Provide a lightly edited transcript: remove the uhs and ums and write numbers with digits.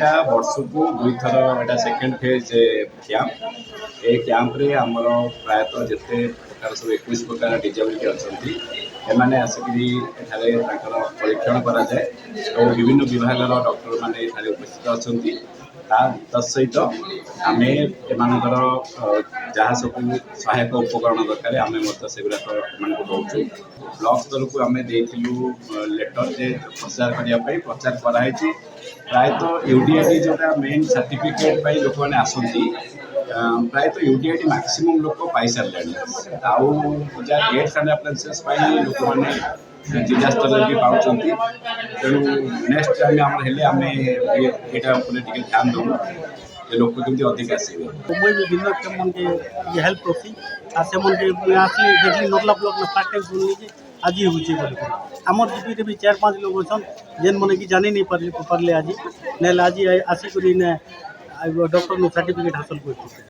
एटा वर्ष को दुई थर एटा सेकेंड फेज कैंप ए कैंप रे हमर प्रायतः जिते प्रकार सब 21 प्रकार डिजेबिलिटी अच्छी एमाने आसिकी एठारे परीक्षण करा जाए और विभिन्न विभाग डॉक्टर माने एठारे उपस्थित अच्छी सहित आम एमानकर जहाँ सब सहायक उपकरण दरकार आम से गुड़ाक दौचु ब्लॉक स्तर को आम देलु लेटर जे प्रचार करने प्रचार कराई प्रायतः यूडीआईडी जोटा मेन सर्टिफिकेट लोक मैंने आसती प्रायतः यूडीआईडी मैक्सिमम लोक पाई सारे आउ जहाँ गेट्स एंड अप्लायंसेस लोक मैंने जिला स्तर भी पाँच तेणु नेक्स्ट टाइम आम यहाँ ध्यान दूँ लोक कमी अधिक आसवे मुझे विभिन्न मन के हेल्प करसी आ से मन के आसली देखली नर्ला ब्लॉक में फास्ट टाइम सुनली जे आज ही होची बोली हमर जीपी रे भी 4-5 लोग छन जेन मन की जानी नहीं परले आज नेल आज आसी करी ने डॉक्टर नो सर्टिफिकेट हासिल करती।